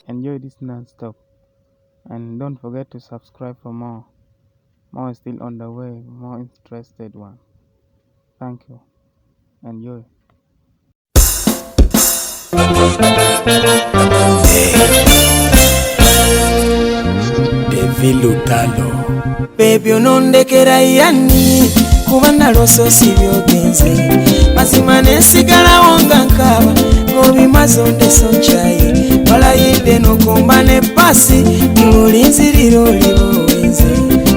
Enjoy this non-stop, and don't forget to subscribe for more. More is still on the way, more interested one. Thank you. Enjoy. Evilutalo Baby onondekera yani kuba naloso si byogenze mazima nesigalawo nga nkaba ng'obimaze ondeso nkyaye walayidde n'okumba ne pasi ng'olinzirira oliba owenze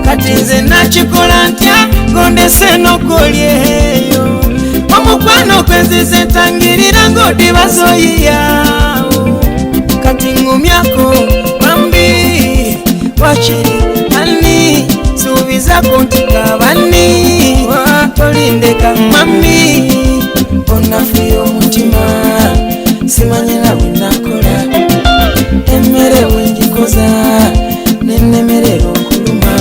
kati nze nakikola ntya ng'ondese n'okolyeyo omukwano kwenzize ntangirira ng'odibaza oyiyawo kati ngumyako bambi wakiri ani subiza kuntika bani olindeka mami onafuye omutima simanyira bwenakola emmere bwengikoza nennemerera okuluma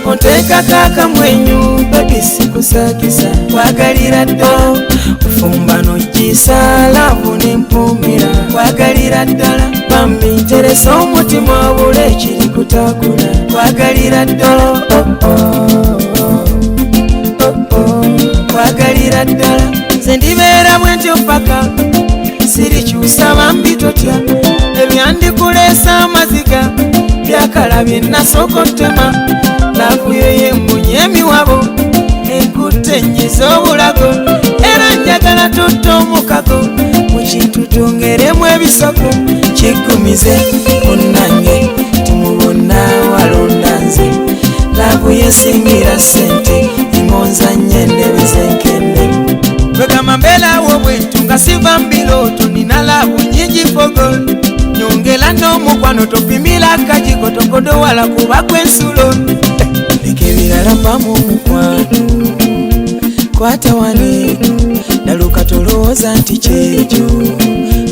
onteekako akamwenyu babisikusakisa kwagalira ddala ofumba nogisa laavu nempumira kwagalira ddala bambi nteresa omutima wabula ekiri kutakula kwagalira ddala kwagalira ddala nze ndibeera bwentyo paka sirikyusa bambi totya ebyandikuleesa amaziga byakalabye nasooka otema laavuyo yembunye emiwabo enkutte ennyiza obulago era njagala tutta omukago mu kintu tungeremu ebisoko kigumize munnange timubonna walonda nze laavu yesingira ssente imonza nnyo endebe zenkende bwegamba mbeerawo bwentu nga siva mbirooto nina laavu nyingi fogol nyongera n'omukwano topimira akajiko tokodowala kuba kwensulo leka ebirala mpamu omukwano kwata waneeko naluka tolowooza nti kyekyo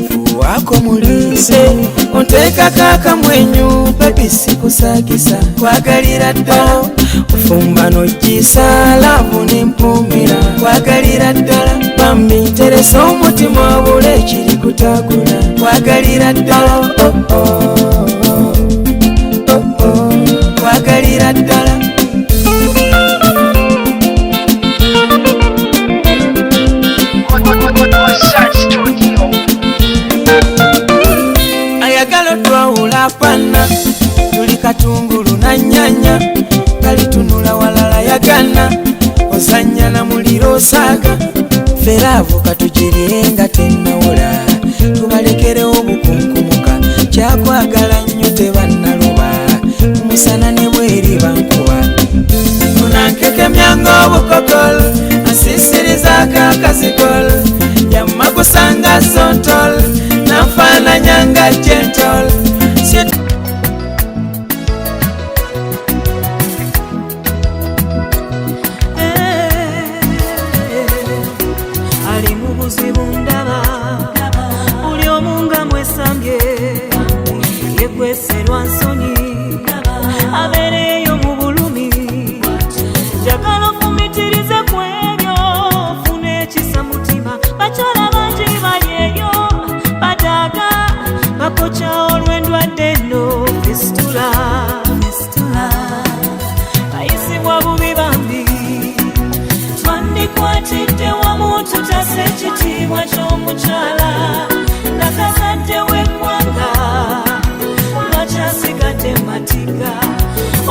fuwaako muliise onteekako akamwenyu bebi sikusagisa kwagalira ddala ofumba nogisa laavu nempumira kwagalira ddala bambi nteresa omutima wabula ekiri kutakula kwagalira ddala kwagalira ddala ayagala twawula pana tuli katungulu na nyanya kalitunula walala yagana ozanya na muliro osaaga feraavu katugirirenga tennawula tubalekerewo obukunkumuka kyakwagala nnyo tebannaluba umusana ne bweri bankuba munankekemyanga obukokol asisirizaako akazigol yamma kusanga sontol nafaananyanga gentol ali mu buzibu ndaba buli omu nga mwesambye yekweserwa nsonyi abeereyo mu bulumi njagala ofumitirize ku ebyo ofuna ekisa mutima bakyala bangi balyeyo badaaga bakokya olw'endwadde nno fistula bayisibwa bubi bambi twandikwatidde wamu tutase ekitiibwa ky'omukyala nakazadde w'eggwanga lwakyasigadde matiga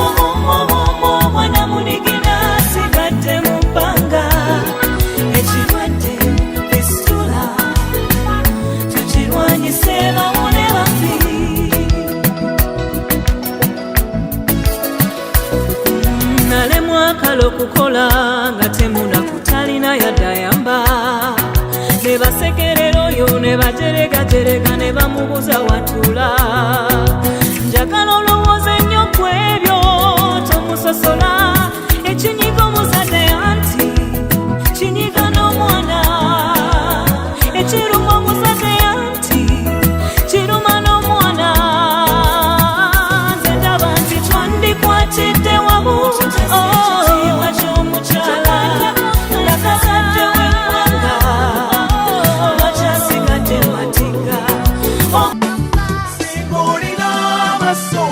omumomomo omwana munigina asigadde mu bbanga ekirwadde fistula tukirwanyise bawone bambi nalemwa akalo okukola nga temuna kutalina yaddayamba ne basekerera oyo ne bajeregajerega ne bamubuza watula njagala olowooza ennyo ku ebyo tomusosola ekinyiga omuzadde anti kinyiga n'omwana ekiruma omuzadde anti kiruma n'omwana nze ndaba nti twandikwatidde wamu ekitiibwa ky'omukyala nakazadde w'eggwanga lwakyasigadde matiga my soul.